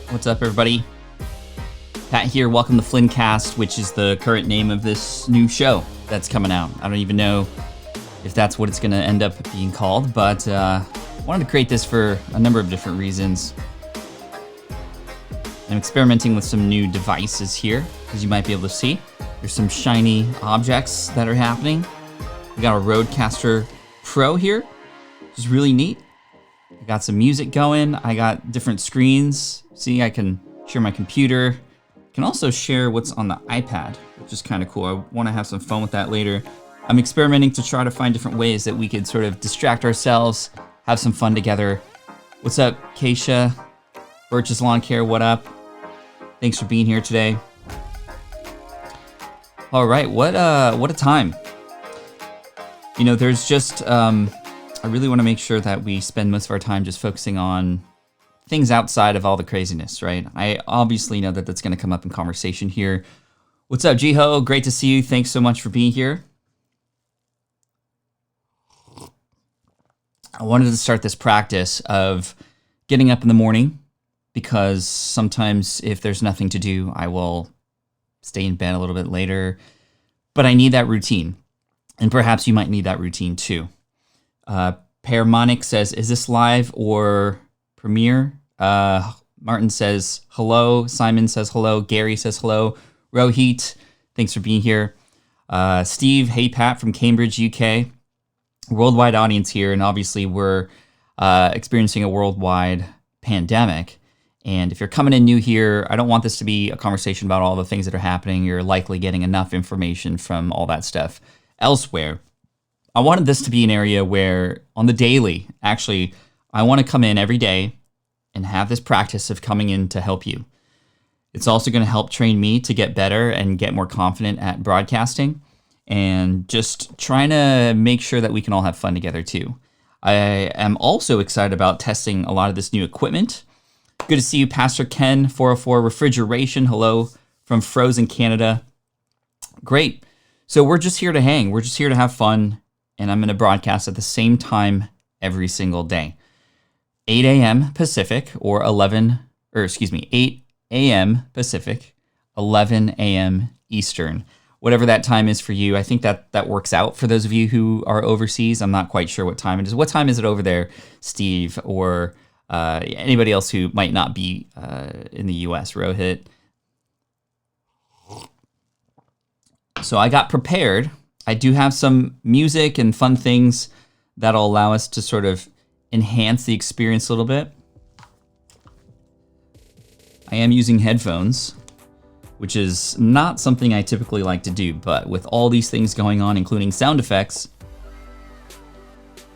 What's up, everybody? Pat here. Welcome to FlynnCast, which is the current name of this new show that's coming out. I don't even know if that's what it's going to end up being called, but I wanted to create this for a number of different reasons. I'm experimenting with some new devices here, as you might be able to see. There's some shiny objects that are happening. We got a Rodecaster Pro here, which is really neat. I got some music going. I got different screens. See, I can share my computer. I can also share what's on the iPad, which is kind of cool. I want to have some fun with that later. I'm experimenting to try to find different ways that we could sort of distract ourselves, have some fun together. What's up, Keisha? Birch's Lawn Care, what up? Thanks for being here today. All right, what a time. You know, there's just, I really want to make sure that we spend most of our time just focusing on things outside of all the craziness, right? I obviously know that that's going to come up in conversation here. What's up, Jiho? Great to see you. Thanks so much for being here. I wanted to start this practice of getting up in the morning because sometimes if there's nothing to do, I will stay in bed a little bit later. But I need that routine. And perhaps you might need that routine too. Paramonic says, is this live or premiere? Martin says hello. Simon says hello. Gary says hello. Rohit, thanks for being here. Steve, hey Pat from Cambridge, UK. Worldwide audience here, and obviously we're experiencing a worldwide pandemic. And if you're coming in new here, I don't want this to be a conversation about all the things that are happening. You're likely getting enough information from all that stuff elsewhere. I wanted this to be an area where on the daily, actually, I want to come in every day and have this practice of coming in to help you. It's also going to help train me to get better and get more confident at broadcasting and just trying to make sure that we can all have fun together too. I am also excited about testing a lot of this new equipment. Good to see you, Pastor Ken, 404 Refrigeration. Hello from Frozen, Canada. Great. So we're just here to hang. We're just here to have fun. And I'm going to broadcast at the same time every single day. 8 a.m. Pacific or 8 a.m. Pacific, 11 a.m. Eastern. Whatever that time is for you. I think that works out for those of you who are overseas. I'm not quite sure what time it is. What time is it over there, Steve, or anybody else who might not be in the U.S., Rohit? So I got prepared. I do have some music and fun things that'll allow us to sort of enhance the experience a little bit. I am using headphones, which is not something I typically like to do, but with all these things going on, including sound effects,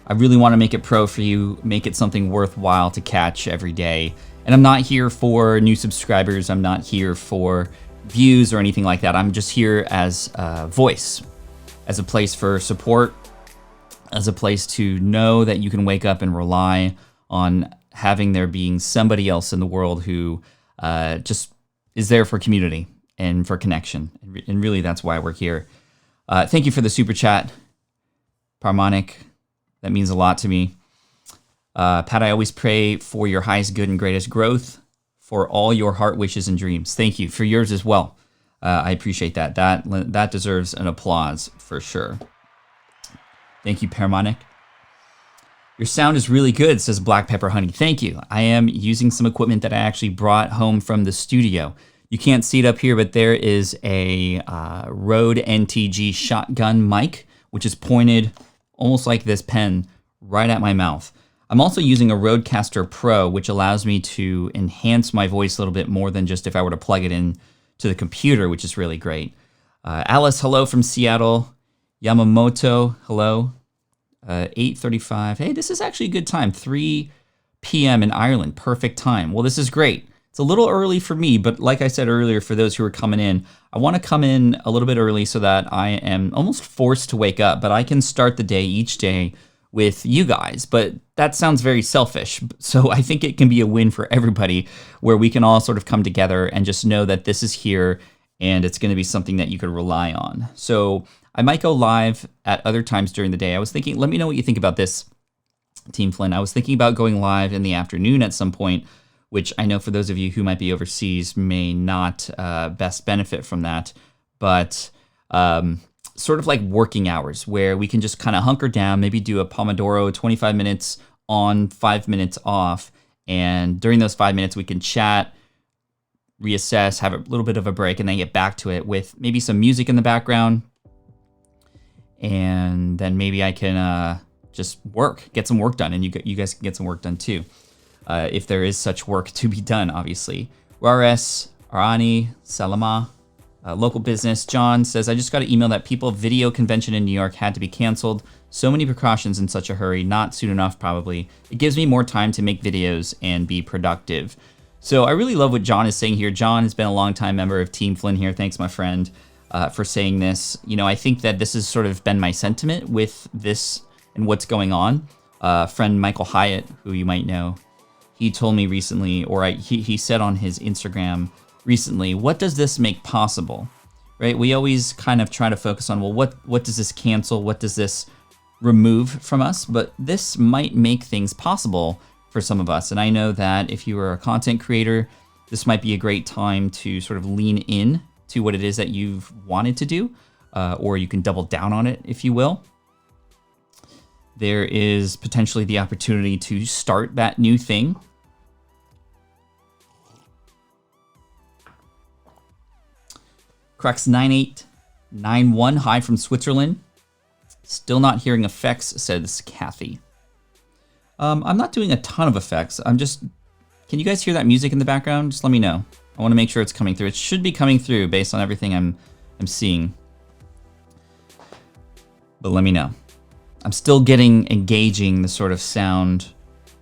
I really want to make it pro for you, make it something worthwhile to catch every day. And I'm not here for new subscribers. I'm not here for views or anything like that. I'm just here as a voice, as a place for support, as a place to know that you can wake up and rely on having there being somebody else in the world who just is there for community and for connection. And really, that's why we're here. Thank you for the super chat, Parmonic. That means a lot to me. Pat, I always pray for your highest good and greatest growth, for all your heart wishes and dreams. Thank you for yours as well. I appreciate that. That deserves an applause for sure. Thank you, Paramonic. Your sound is really good, says Black Pepper Honey. Thank you. I am using some equipment that I actually brought home from the studio. You can't see it up here, but there is a Rode NTG shotgun mic, which is pointed almost like this pen right at my mouth. I'm also using a Rodecaster Pro, which allows me to enhance my voice a little bit more than just if I were to plug it in to the computer, which is really great. Alice, hello from Seattle. Yamamoto, hello. 8:35. Hey, this is actually a good time. 3 p.m. in Ireland. Perfect time. Well, this is great. It's a little early for me, but like I said earlier, for those who are coming in, I want to come in a little bit early so that I am almost forced to wake up, but I can start the day each day with you guys. But that sounds very selfish. So I think it can be a win for everybody where we can all sort of come together and just know that this is here and it's going to be something that you could rely on. So I might go live at other times during the day. I was thinking, let me know what you think about this, Team Flynn. I was thinking about going live in the afternoon at some point which I know for those of you who might be overseas may not best benefit from that, but sort of like working hours where we can just kind of hunker down, maybe do a Pomodoro, 25 minutes on, 5 minutes off. And during those 5 minutes, we can chat, reassess, have a little bit of a break, and then get back to it with maybe some music in the background. And then maybe I can just get some work done, and you guys can get some work done too, if there is such work to be done, obviously. Rares, Arani, Salama, local business. John says, I just got an email that People Video Convention in New York had to be canceled. So many precautions in such a hurry, not soon enough probably. It gives me more time to make videos and be productive. So I really love what John is saying here. John has been a longtime member of Team Flynn here. Thanks, my friend, for saying this. You know, I think that this has sort of been my sentiment with this and what's going on. Friend Michael Hyatt, who you might know, he told me recently, or he said on his Instagram recently, what does this make possible, right? We always kind of try to focus on, well, what does this cancel? What does this remove from us? But this might make things possible for some of us. And I know that if you are a content creator, this might be a great time to sort of lean in to what it is that you've wanted to do, or you can double down on it, if you will. There is potentially the opportunity to start that new thing. Crux9891, hi from Switzerland. Still not hearing effects, says Kathy. I'm not doing a ton of effects. Can you guys hear that music in the background? Just let me know. I want to make sure it's coming through. It should be coming through based on everything I'm seeing. But let me know. I'm still engaging the sort of sound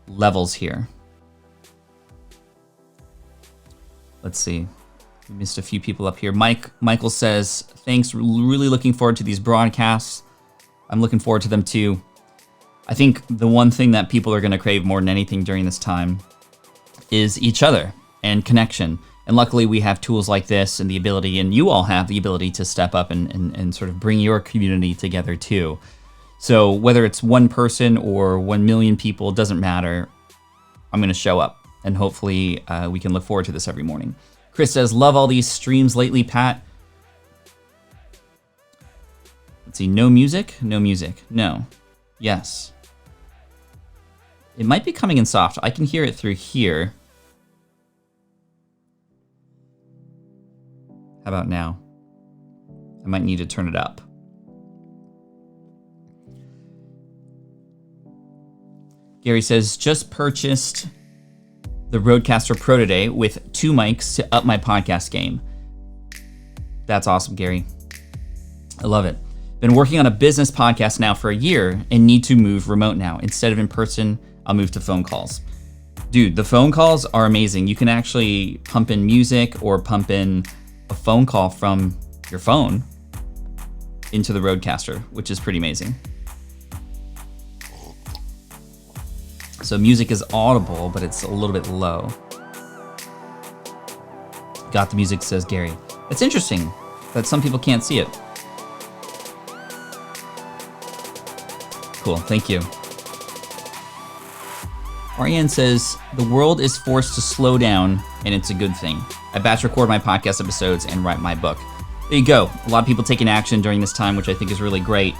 levels here. Let's see. We missed a few people up here. Michael says, thanks, really looking forward to these broadcasts. I'm looking forward to them too. I think the one thing that people are going to crave more than anything during this time is each other and connection. And luckily we have tools like this and the ability, and you all have the ability to step up and sort of bring your community together too. So whether it's one person or 1 million people, it doesn't matter. I'm going to show up, and hopefully we can look forward to this every morning. Chris says, love all these streams lately, Pat. Let's see, no music? No music. No. Yes. It might be coming in soft. I can hear it through here. How about now? I might need to turn it up. Gary says, just purchased the Rodecaster Pro today with 2 mics to up my podcast game. That's awesome, Gary. I love it. Been working on a business podcast now for a year and need to move remote now. Instead of in person, I'll move to phone calls. Dude, the phone calls are amazing. You can actually pump in music or pump in a phone call from your phone into the Rodecaster, which is pretty amazing. So music is audible, but it's a little bit low. Got the music, says Gary. It's interesting that some people can't see it. Cool, thank you. Ariane says, the world is forced to slow down, and it's a good thing. I batch record my podcast episodes and write my book. There you go. A lot of people taking action during this time, which I think is really great.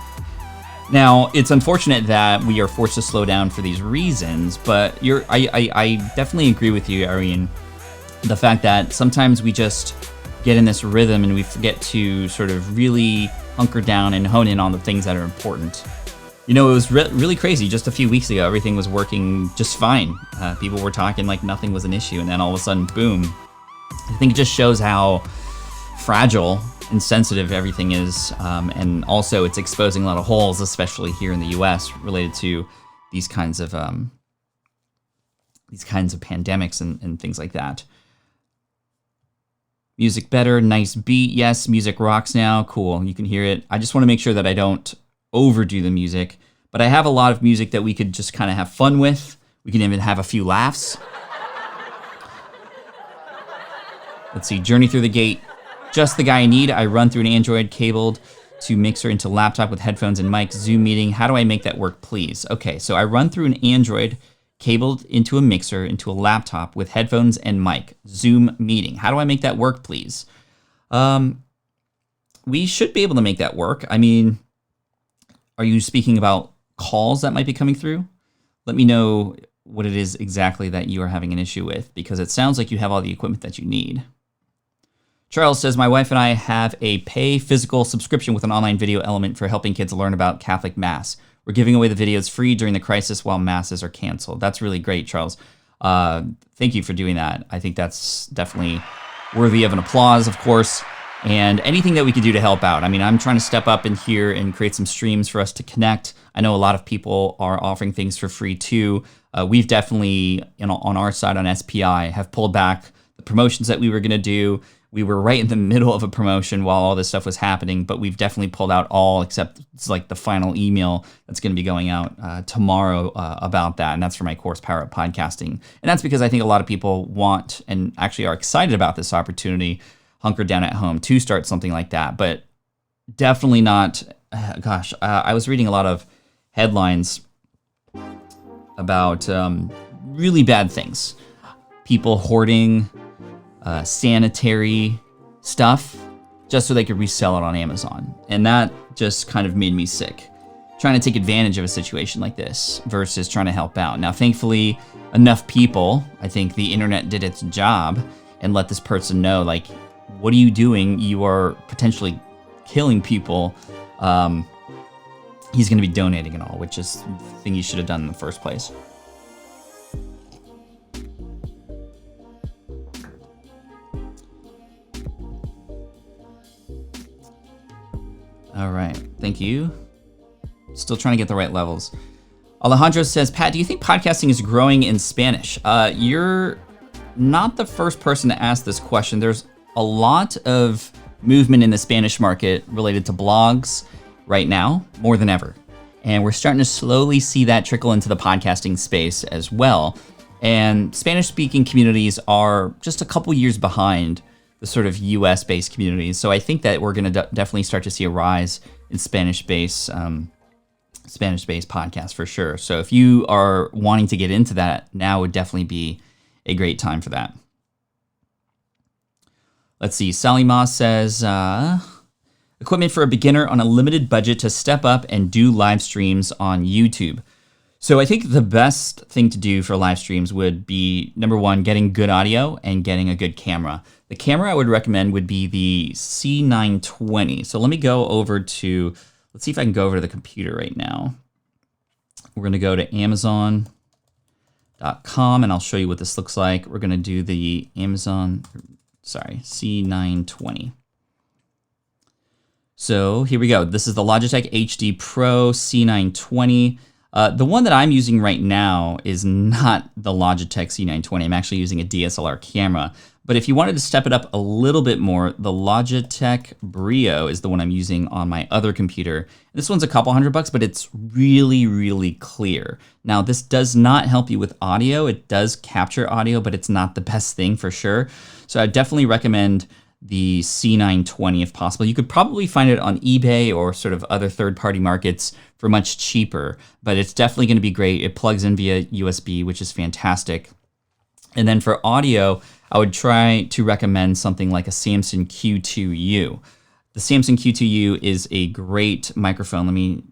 Now, it's unfortunate that we are forced to slow down for these reasons, but I definitely agree with you, Ariane. The fact that sometimes we just get in this rhythm and we forget to sort of really hunker down and hone in on the things that are important. You know, it was really crazy. Just a few weeks ago, everything was working just fine. People were talking like nothing was an issue, and then all of a sudden, boom. I think it just shows how fragile and sensitive everything is, and also it's exposing a lot of holes, especially here in the U.S., related to these kinds of pandemics and things like that. Music better, nice beat. Yes, music rocks now. Cool, you can hear it. I just want to make sure that I don't overdo the music, but I have a lot of music that we could just kind of have fun with. We can even have a few laughs. Let's see, Journey Through the Gate. Just the guy I need. I run through an Android cabled to mixer into laptop with headphones and mic. Zoom meeting. How do I make that work, please? Okay, so I run through an Android cabled into a mixer, into a laptop with headphones and mic. Zoom meeting. How do I make that work, please? We should be able to make that work. I mean, are you speaking about calls that might be coming through? Let me know what it is exactly that you are having an issue with, because it sounds like you have all the equipment that you need. Charles says, my wife and I have a pay physical subscription with an online video element for helping kids learn about Catholic Mass. We're giving away the videos free during the crisis while masses are canceled. That's really great, Charles. Thank you for doing that. I think that's definitely worthy of an applause, of course, and anything that we could do to help out. I mean, I'm trying to step up in here and create some streams for us to connect. I know a lot of people are offering things for free too. We've definitely, on our side on SPI, have pulled back the promotions that we were going to do. We were right in the middle of a promotion while all this stuff was happening, but we've definitely pulled out all except it's like the final email that's going to be going out tomorrow about that, and that's for my course, Power Up Podcasting. And that's because I think a lot of people want and actually are excited about this opportunity, hunkered down at home, to start something like that, but definitely not, I was reading a lot of headlines about really bad things. People hoarding sanitary stuff just so they could resell it on Amazon. And that just kind of made me sick. Trying to take advantage of a situation like this versus trying to help out. Now, thankfully, enough people, I think the internet did its job and let this person know, like, what are you doing? You are potentially killing people. He's going to be donating and all, which is the thing you should have done in the first place. All right, thank you. Still trying to get the right levels. Alejandro says, Pat, do you think podcasting is growing in Spanish? You're not the first person to ask this question. There's a lot of movement in the Spanish market related to blogs right now, more than ever. And we're starting to slowly see that trickle into the podcasting space as well. And Spanish-speaking communities are just a couple years behind the sort of US-based communities. So I think that we're going to definitely start to see a rise in Spanish-based podcasts for sure. So if you are wanting to get into that, now would definitely be a great time for that. Let's see. Sally Ma says, equipment for a beginner on a limited budget to step up and do live streams on YouTube. So I think the best thing to do for live streams would be, number one, getting good audio and getting a good camera. The camera I would recommend would be the C920. So let me go over to, let's see if I can go over to the computer right now. We're going to go to Amazon.com and I'll show you what this looks like. We're going to do the C920. So here we go. This is the Logitech HD Pro C920. The one that I'm using right now is not the Logitech C920. I'm actually using a DSLR camera. But if you wanted to step it up a little bit more, the Logitech Brio is the one I'm using on my other computer. This one's a couple $100, but it's really, really clear. Now, this does not help you with audio. It does capture audio, but it's not the best thing for sure. So I definitely recommend the C920 if possible. You could probably find it on eBay or sort of other third-party markets for much cheaper, but it's definitely going to be great. It plugs in via USB, which is fantastic. And then for audio, I would try to recommend something like a Samson Q2U. The Samson Q2U is a great microphone. Let me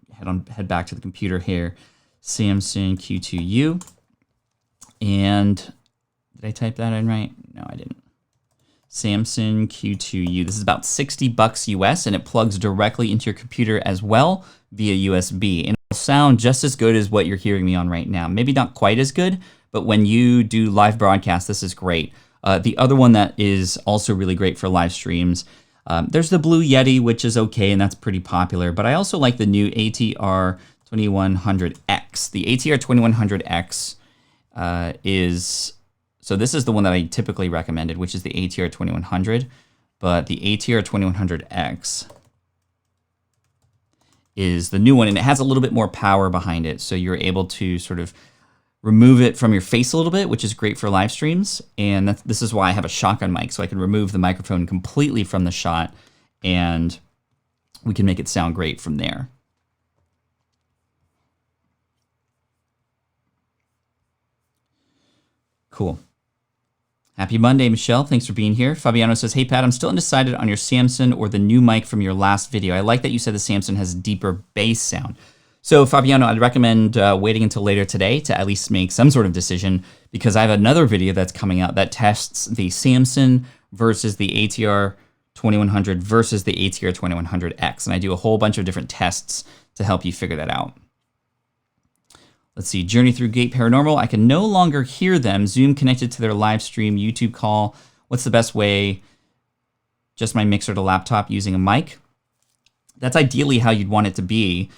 head back to the computer here. Samson Q2U. And did I type that in right? No, I didn't. Samson Q2U. This is about $60 US, and it plugs directly into your computer as well via USB. And it'll sound just as good as what you're hearing me on right now. Maybe not quite as good, but when you do live broadcasts, this is great. The other one that is also really great for live streams, there's the Blue Yeti, which is okay, and that's pretty popular. But I also like the new ATR 2100X. The ATR 2100X is... So this is the one that I typically recommended, which is the ATR 2100. But the ATR 2100X is the new one, and it has a little bit more power behind it. So you're able to sort of remove it from your face a little bit, which is great for live streams. And this is why I have a shotgun mic, so I can remove the microphone completely from the shot, and we can make it sound great from there. Cool. Happy Monday, Michelle. Thanks for being here. Fabiano says, hey, Pat, I'm still undecided on your Samson or the new mic from your last video. I like that you said the Samson has a deeper bass sound. So, Fabiano, I'd recommend waiting until later today to at least make some sort of decision, because I have another video that's coming out that tests the Samson versus the ATR 2100 versus the ATR 2100X. And I do a whole bunch of different tests to help you figure that out. Let's see, Journey Through Gate Paranormal. I can no longer hear them. Zoom connected to their live stream YouTube call. What's the best way? Just my mixer to laptop using a mic. That's ideally how you'd want it to be.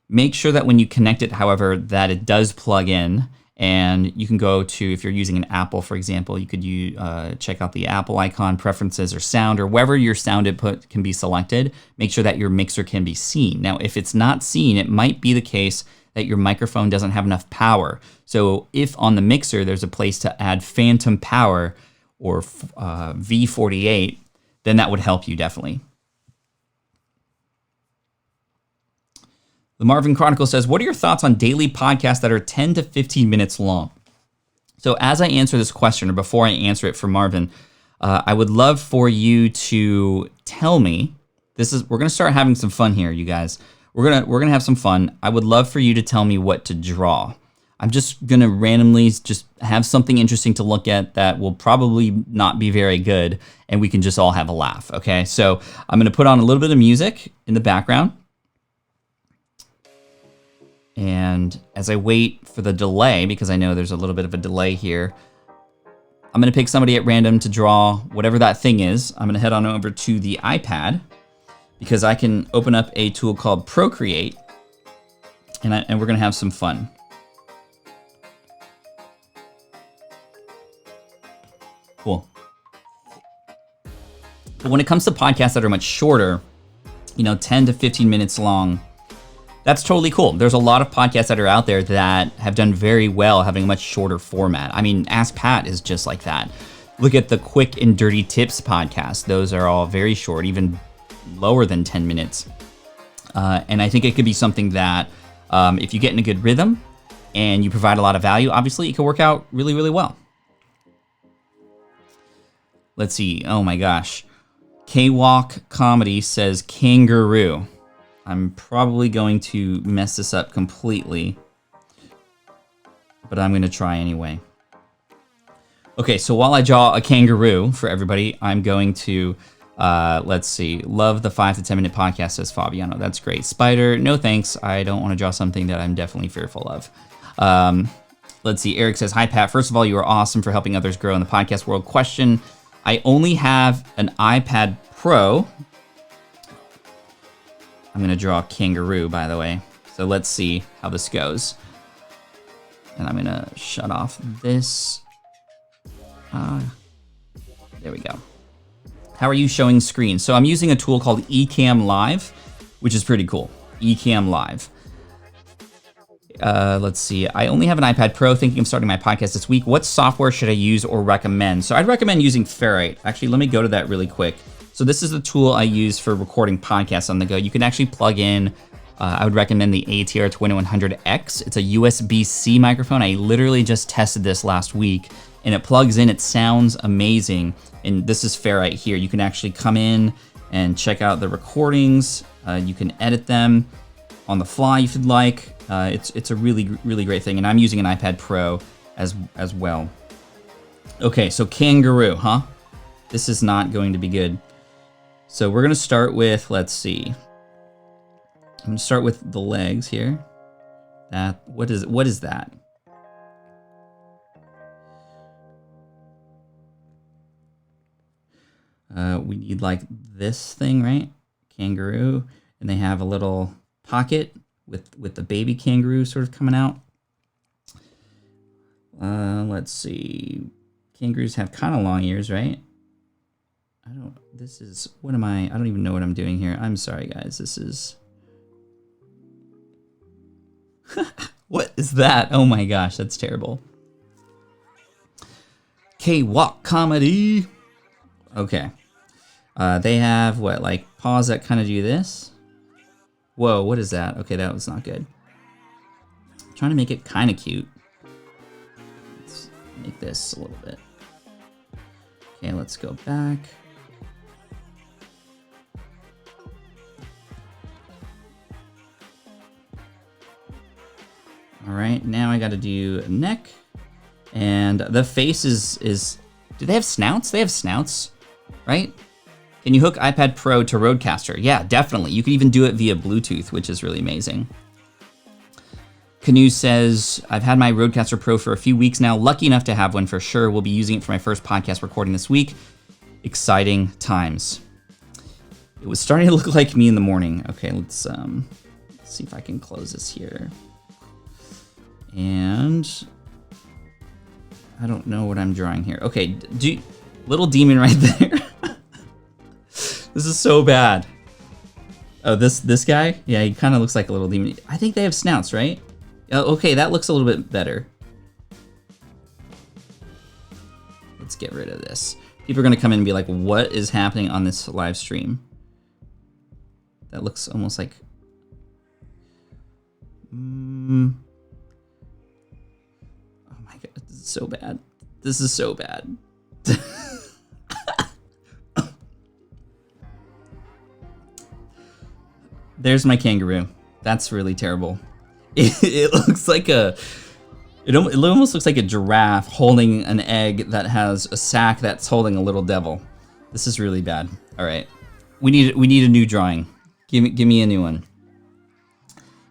Make sure that when you connect it, however, that it does plug in, and you can go to, if you're using an Apple, for example, you could check out the Apple icon, preferences, or sound, or wherever your sound input can be selected. Make sure that your mixer can be seen. Now, if it's not seen, it might be the case that your microphone doesn't have enough power. So if on the mixer there's a place to add phantom power or V48, then that would help you definitely. The Marvin Chronicle says, what are your thoughts on daily podcasts that are 10 to 15 minutes long? So as I answer this question, or before I answer it for Marvin, I would love for you to tell me, we're gonna start having some fun here, you guys. We're gonna have some fun. I would love for you to tell me what to draw. I'm just gonna randomly just have something interesting to look at that will probably not be very good, and we can just all have a laugh, okay? So I'm gonna put on a little bit of music in the background. And as I wait for the delay, because I know there's a little bit of a delay here, I'm gonna pick somebody at random to draw whatever that thing is. I'm gonna head on over to the iPad, because I can open up a tool called Procreate, and we're gonna have some fun. Cool. But when it comes to podcasts that are much shorter, 10 to 15 minutes long, that's totally cool. There's a lot of podcasts that are out there that have done very well having a much shorter format. I mean, Ask Pat is just like that. Look at the Quick and Dirty Tips podcast. Those are all very short, even lower than 10 minutes. And I think it could be something that if you get in a good rhythm and you provide a lot of value, obviously it could work out really, really well. Let's see. Oh my gosh. K-Walk Comedy says kangaroo. I'm probably going to mess this up completely, but I'm going to try anyway. Okay, so while I draw a kangaroo for everybody, I'm going to, let's see, love the 5 to 10 minute podcast, says Fabiano. That's great. Spider, no thanks. I don't want to draw something that I'm definitely fearful of. Let's see, Eric says, hi, Pat. First of all, you are awesome for helping others grow in the podcast world. Question, I only have an iPad Pro. I'm going to draw a kangaroo, by the way. So let's see how this goes. And I'm going to shut off this. There we go. How are you showing screen? So I'm using a tool called Ecamm Live, which is pretty cool. Ecamm Live. Let's see. I only have an iPad Pro, thinking of starting my podcast this week. What software should I use or recommend? So I'd recommend using Ferrite. Actually, let me go to that really quick. So this is the tool I use for recording podcasts on the go. You can actually plug in, I would recommend the ATR 2100X. It's a USB-C microphone. I literally just tested this last week, and it plugs in, it sounds amazing. And this is Ferrite here. You can actually come in and check out the recordings. You can edit them on the fly if you'd like. It's a really, really great thing. And I'm using an iPad Pro as well. Okay, so kangaroo, huh? This is not going to be good. So we're gonna start with, let's see. I'm gonna start with the legs here. What is that? We need like this thing, right? Kangaroo, and they have a little pocket with the baby kangaroo sort of coming out. Let's see. Kangaroos have kind of long ears, right? I don't even know what I'm doing here. I'm sorry, guys. This is... What is that? Oh my gosh, that's terrible. K-Walk Comedy. Okay. They have, what, like paws that kind of do this? Whoa, what is that? Okay, that was not good. I'm trying to make it kind of cute. make this a little bit. Okay, let's go back. All right, now I got to do a neck, and the face is. Do they have snouts? They have snouts, right? Can you hook iPad Pro to Rodecaster? Yeah, definitely. You can even do it via Bluetooth, which is really amazing. Canoe says, I've had my Rodecaster Pro for a few weeks now. Lucky enough to have one for sure. We'll be using it for my first podcast recording this week. Exciting times. It was starting to look like me in the morning. Okay, let's see if I can close this here. And I don't know what I'm drawing here. Okay, little demon right there. This is so bad. Oh, this guy? Yeah, he kind of looks like a little demon. I think they have snouts, right? Oh, okay, that looks a little bit better. Let's get rid of this. People are gonna come in and be like, what is happening on this live stream? That looks almost like... Oh my god, this is so bad. This is so bad. There's my kangaroo. That's really terrible. It looks like it almost looks like a giraffe holding an egg that has a sack that's holding a little devil. This is really bad. All right, we need a new drawing. Give me a new one.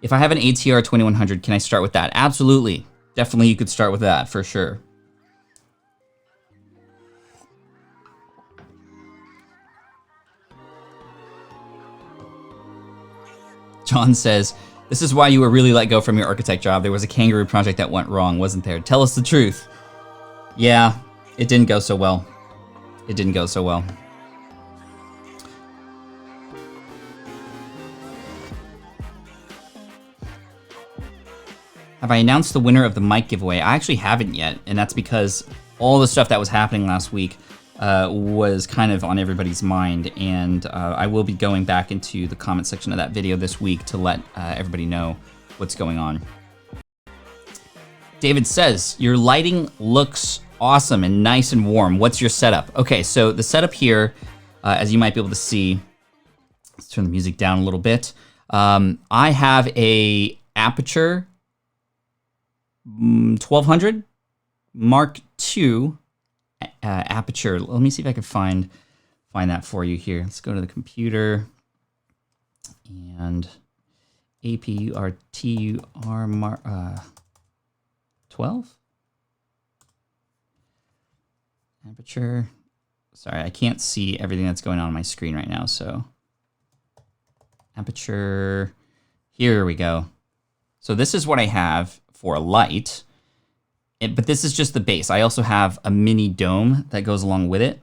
If I have an ATR 2100, can I start with that? Absolutely, definitely you could start with that for sure. John says, this is why you were really let go from your architect job. There was a kangaroo project that went wrong, wasn't there? Tell us the truth. Yeah, it didn't go so well. It didn't go so well. Have I announced the winner of the mic giveaway? I actually haven't yet, and that's because all the stuff that was happening last week was kind of on everybody's mind, and I will be going back into the comment section of that video this week to let everybody know what's going on. David says, your lighting looks awesome and nice and warm. What's your setup? Okay, so the setup here, as you might be able to see, let's turn the music down a little bit. I have a Aperture 1200 Mark II aperture. Let me see if I can find that for you here. Let's go to the computer and APURTUR Mark 12 aperture. Sorry, I can't see everything that's going on my screen right now. So aperture. Here we go. So this is what I have for a light. But this is just the base. I also have a mini dome that goes along with it.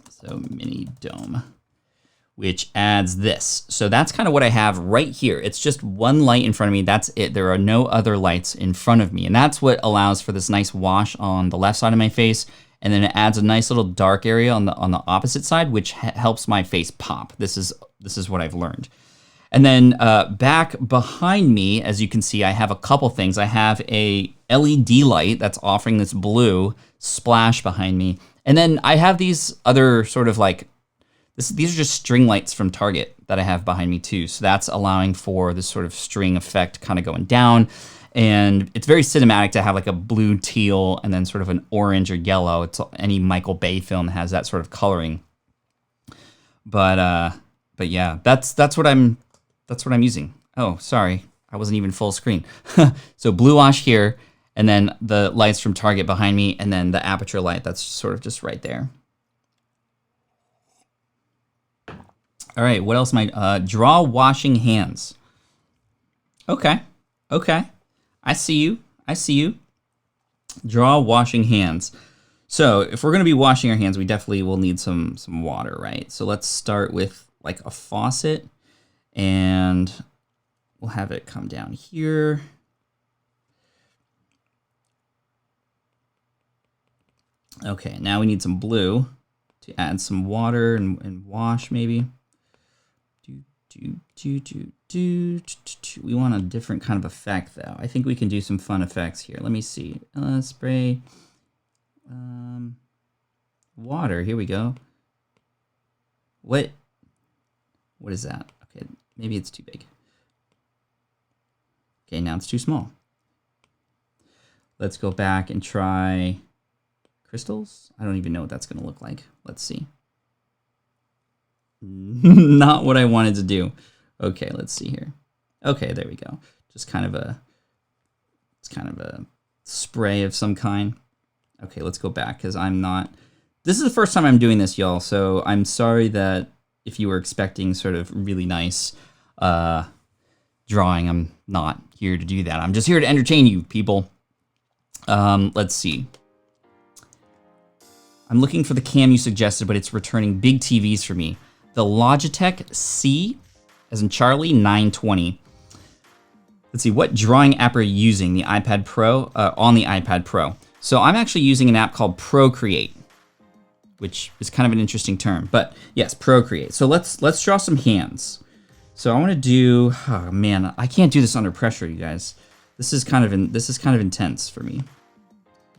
So mini dome, which adds this. So that's kind of what I have right here. It's just one light in front of me. That's it. There are no other lights in front of me. And that's what allows for this nice wash on the left side of my face. And then it adds a nice little dark area on the opposite side, which helps my face pop. This is what I've learned. And then back behind me, as you can see, I have a couple things. I have a LED light that's offering this blue splash behind me. And then I have these other sort of like, these are just string lights from Target that I have behind me too. So that's allowing for this sort of string effect kind of going down. And it's very cinematic to have like a blue, teal, and then sort of an orange or yellow. It's any Michael Bay film has that sort of coloring. But yeah, that's what I'm using. Oh, sorry. I wasn't even full screen. So blue wash here, and then the lights from Target behind me, and then the aperture light that's sort of just right there. All right, what else am I? Draw washing hands. Okay. I see you. Draw washing hands. So if we're gonna be washing our hands, we definitely will need some water, right? So let's start with like a faucet, and we'll have it come down here. Okay, now we need some blue to add some water and wash maybe. We want a different kind of effect, though. I think we can do some fun effects here. Let me see. Spray water. Here we go. What is that? Okay, maybe it's too big. Okay, now it's too small. Let's go back and try crystals. I don't even know what that's going to look like. Let's see. Not what I wanted to do. Okay, let's see here. Okay, there we go. Just kind of a spray of some kind. Okay, let's go back because I'm not. This is the first time I'm doing this, y'all. So I'm sorry that if you were expecting sort of really nice drawing, I'm not here to do that. I'm just here to entertain you, people. Let's see. I'm looking for the cam you suggested, but it's returning big TVs for me. The Logitech C, as in Charlie, 920. Let's see, what drawing app are you using? The iPad Pro? On the iPad Pro. So I'm actually using an app called Procreate, which is kind of an interesting term. But yes, Procreate. So let's draw some hands. So I want to do. Oh man, I can't do this under pressure, you guys. This is kind of intense for me.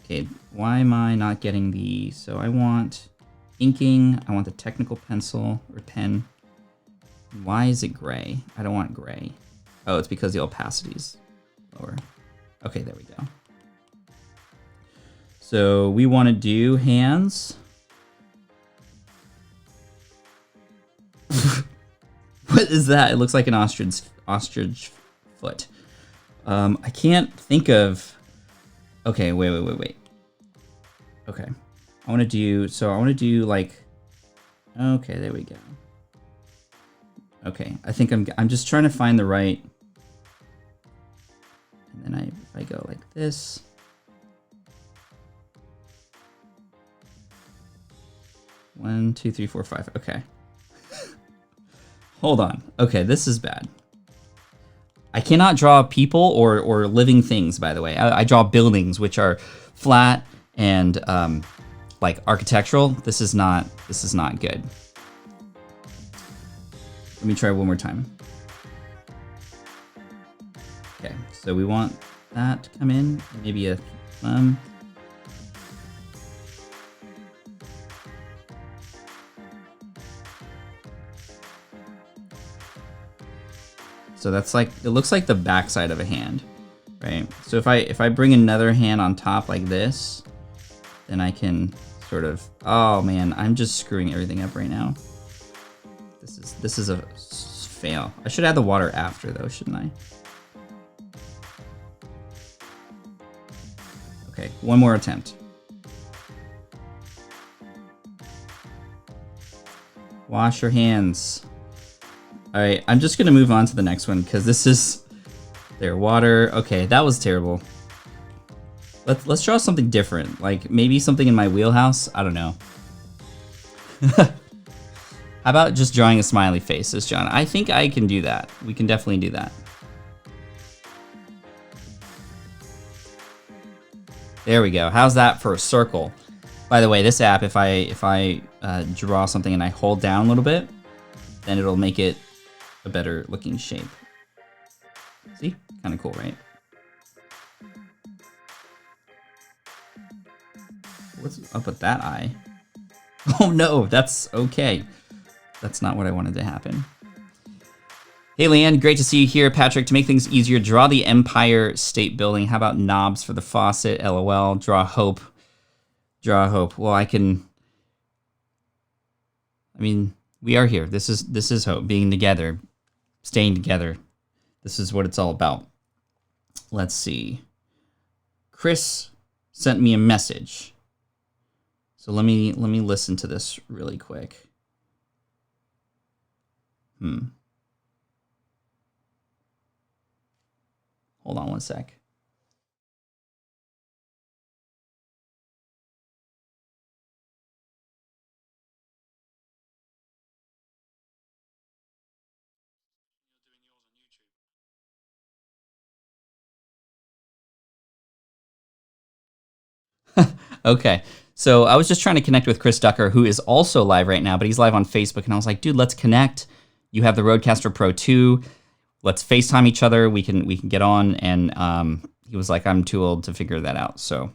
Okay, why am I not getting the? So I want inking. I want the technical pencil or pen. Why is it gray? I don't want gray. Oh, it's because the opacity's lower. Okay, there we go. So we want to do hands. What is that? It looks like an ostrich foot. I can't think of. Okay, wait. Okay, I want to do like. Okay, there we go. Okay, I think I'm just trying to find the right. And then if I go like this. One, two, three, four, five. Okay. Hold on. Okay, this is bad. I cannot draw people or living things, by the way. I draw buildings, which are flat and like architectural. This is not good. Let me try one more time. Okay, so we want that to come in. Maybe a thumb. So that's like, it looks like the backside of a hand, right? So if I bring another hand on top like this, then I can sort of, oh man, I'm just screwing everything up right now. This is a fail. I should add the water after though, shouldn't I? Okay, one more attempt. Wash your hands. All right, I'm just gonna move on to the next one because this is water. Okay, that was terrible. Let's draw something different, like maybe something in my wheelhouse. I don't know. How about just drawing a smiley face, says John? I think I can do that. We can definitely do that. There we go. How's that for a circle? By the way, this app, if I draw something and I hold down a little bit, then it'll make it a better looking shape. See? Kind of cool, right? What's up with that eye? Oh no, that's okay. That's not what I wanted to happen. Hey Leanne, great to see you here. Patrick, to make things easier, draw the Empire State Building. How about knobs for the faucet? LOL. Draw hope. Draw hope. Well, I mean, we are here. This is hope. Being together. Staying together. This is what it's all about. Let's see. Chris sent me a message. So let me listen to this really quick. Hold on one sec. Okay, so I was just trying to connect with Chris Ducker, who is also live right now, but he's live on Facebook, and I was like, dude, let's connect. You have the Rodecaster Pro 2. Let's FaceTime each other. We can get on. And he was like, I'm too old to figure that out. So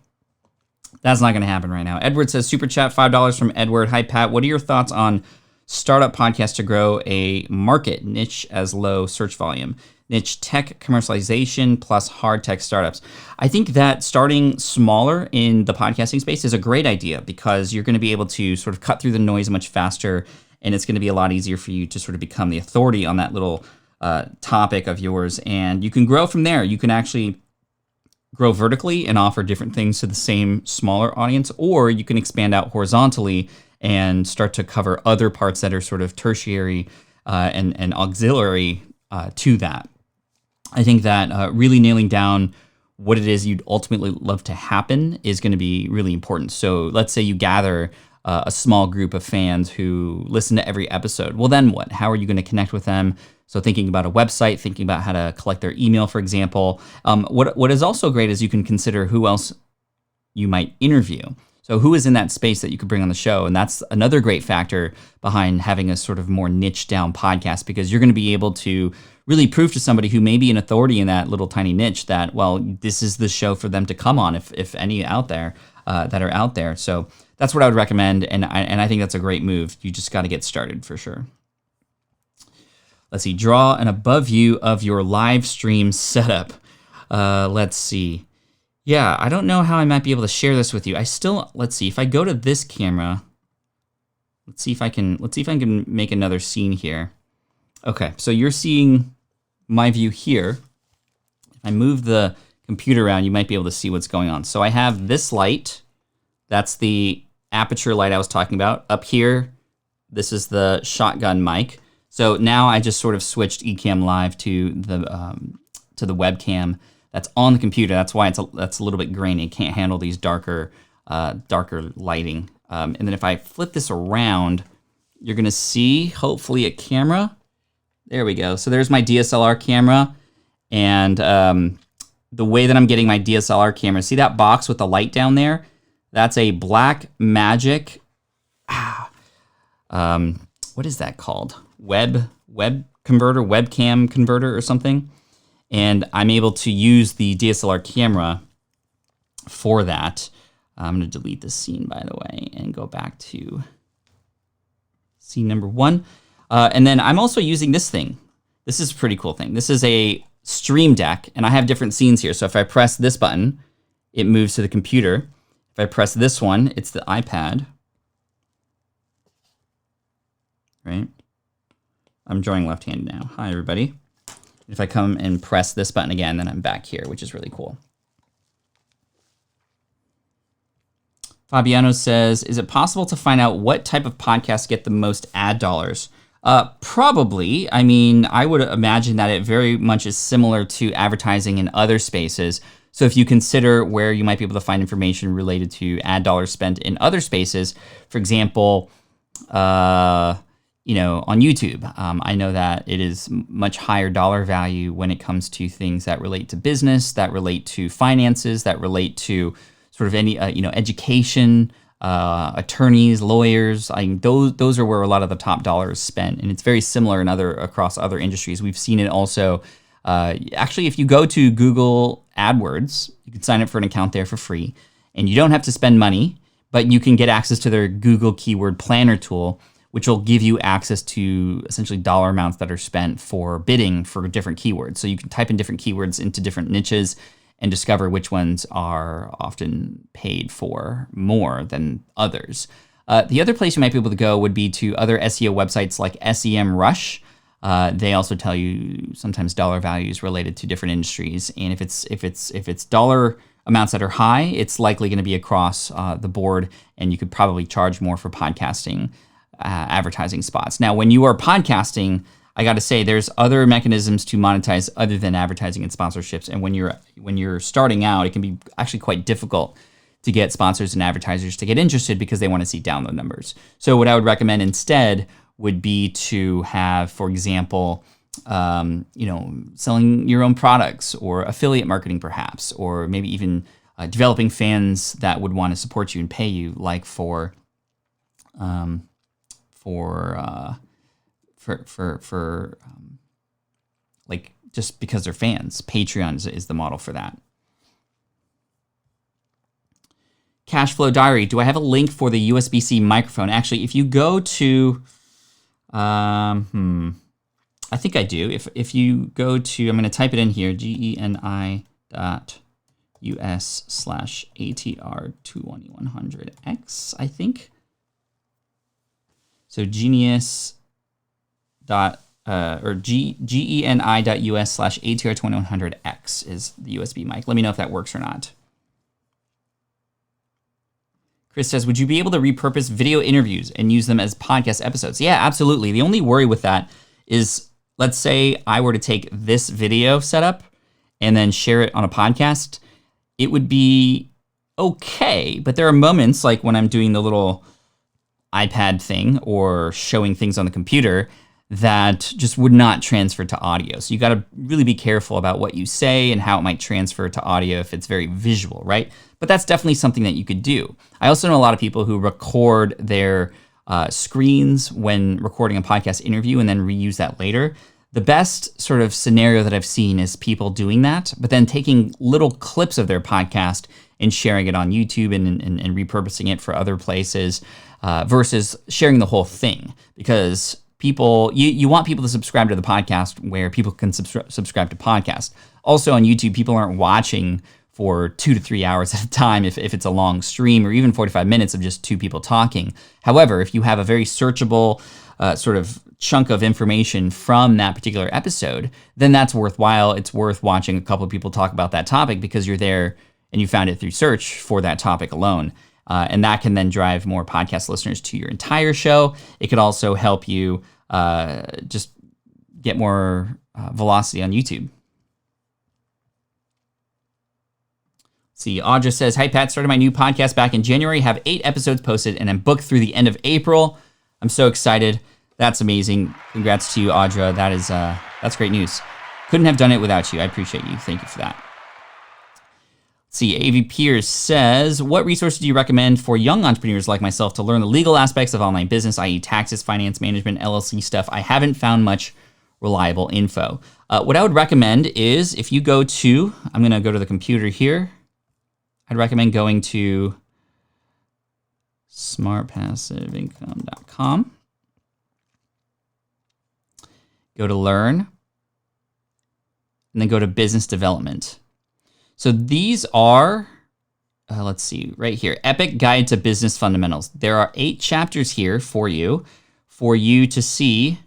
that's not going to happen right now. Edward says, Super Chat, $5 from Edward. Hi, Pat. What are your thoughts on startup podcasts to grow a market niche as low search volume? Niche tech commercialization plus hard tech startups. I think that starting smaller in the podcasting space is a great idea because you're going to be able to sort of cut through the noise much faster, and it's going to be a lot easier for you to sort of become the authority on that little topic of yours, and you can grow from there. You can actually grow vertically and offer different things to the same smaller audience, or you can expand out horizontally and start to cover other parts that are sort of tertiary and auxiliary to that. I think that really nailing down what it is you'd ultimately love to happen is going to be really important. So let's say you gather a small group of fans who listen to every episode. Well, then what? How are you going to connect with them? So thinking about a website, thinking about how to collect their email, for example. What is also great is you can consider who else you might interview. So who is in that space that you could bring on the show? And that's another great factor behind having a sort of more niche down podcast, because you're going to be able to really prove to somebody who may be an authority in that little tiny niche that, well, this is the show for them to come on, if any out there that are out there. So that's what I would recommend, and I think that's a great move. You just got to get started for sure. Let's see, draw an above view of your live stream setup. Let's see. Yeah, I don't know how I might be able to share this with you. Let's see, if I go to this camera, let's see if I can make another scene here. Okay, so you're seeing my view here. If I move the computer around, you might be able to see what's going on. So I have this light. That's the aperture light I was talking about. Up here, this is the shotgun mic. So now I just sort of switched Ecamm Live to the webcam that's on the computer. That's why that's a little bit grainy. It can't handle these darker lighting. And then if I flip this around, you're gonna see hopefully a camera. There we go. So there's my DSLR camera, and the way that I'm getting my DSLR camera. See that box with the light down there? That's a Blackmagic. What is that called? Web converter, webcam converter or something. And I'm able to use the DSLR camera for that. I'm going to delete this scene, by the way, and go back to scene number 1. And then I'm also using this thing. This is a pretty cool thing. This is a Stream Deck, and I have different scenes here. So if I press this button, it moves to the computer. If I press this one, it's the iPad. Right? I'm drawing left-handed now. Hi, everybody. If I come and press this button again, then I'm back here, which is really cool. Fabiano says, is it possible to find out what type of podcasts get the most ad dollars? Probably. I mean, I would imagine that it very much is similar to advertising in other spaces. So if you consider where you might be able to find information related to ad dollars spent in other spaces, for example, on YouTube, I know that it is much higher dollar value when it comes to things that relate to business, that relate to finances, that relate to sort of any, education, attorneys, lawyers. Those are where a lot of the top dollars spent, and it's very similar across other industries. We've seen it also. Actually, if you go to Google AdWords, you can sign up for an account there for free, and you don't have to spend money, but you can get access to their Google Keyword Planner tool, which will give you access to essentially dollar amounts that are spent for bidding for different keywords. So you can type in different keywords into different niches and discover which ones are often paid for more than others. The other place you might be able to go would be to other SEO websites like SEMrush. They also tell you sometimes dollar values related to different industries, and if it's dollar amounts that are high, it's likely going to be across the board, and you could probably charge more for podcasting advertising spots. Now, when you are podcasting, I got to say, there's other mechanisms to monetize other than advertising and sponsorships. And when you're starting out, it can be actually quite difficult to get sponsors and advertisers to get interested because they want to see download numbers. So what I would recommend instead would be to have, for example, selling your own products or affiliate marketing perhaps, or maybe even developing fans that would want to support you and pay you, like for like just because they're fans. Patreon is the model for that. Cashflow Diary. Do I have a link for the USB-C microphone? Actually, if you go to, I think I do. If you go to, I'm going to type it in here, geni.us/ATR2100X, I think. So genius geni.us/ATR2100X is the USB mic. Let me know if that works or not. Chris says, would you be able to repurpose video interviews and use them as podcast episodes? Yeah, absolutely. The only worry with that is, let's say I were to take this video setup and then share it on a podcast. It would be okay, but there are moments like when I'm doing the little iPad thing or showing things on the computer that just would not transfer to audio. So you got to really be careful about what you say and how it might transfer to audio if it's very visual, right? But that's definitely something that you could do. I also know a lot of people who record their screens when recording a podcast interview and then reuse that later. The best sort of scenario that I've seen is people doing that, but then taking little clips of their podcast and sharing it on YouTube and repurposing it for other places versus sharing the whole thing. Because people, you want people to subscribe to the podcast where people can subscribe to podcasts. Also on YouTube, people aren't watching for 2 to 3 hours at a time if it's a long stream, or even 45 minutes of just two people talking. However, if you have a very searchable sort of chunk of information from that particular episode, then that's worthwhile. It's worth watching a couple of people talk about that topic because you're there and you found it through search for that topic alone. And that can then drive more podcast listeners to your entire show. It could also help you just get more velocity on YouTube. See, Audra says, hi, Pat, started my new podcast back in January, have 8 episodes posted, and I'm booked through the end of April. I'm so excited. That's amazing. Congrats to you, Audra. That's great news. Couldn't have done it without you. I appreciate you. Thank you for that. Let's see, AV Pierce says, what resources do you recommend for young entrepreneurs like myself to learn the legal aspects of online business, i.e. taxes, finance management, LLC stuff? I haven't found much reliable info. What I would recommend is if you go to, I'm going to go to the computer here. I'd recommend going to smartpassiveincome.com. Go to learn, and then go to business development. So these are, let's see, right here, Epic Guide to Business Fundamentals. There are 8 chapters here for you to see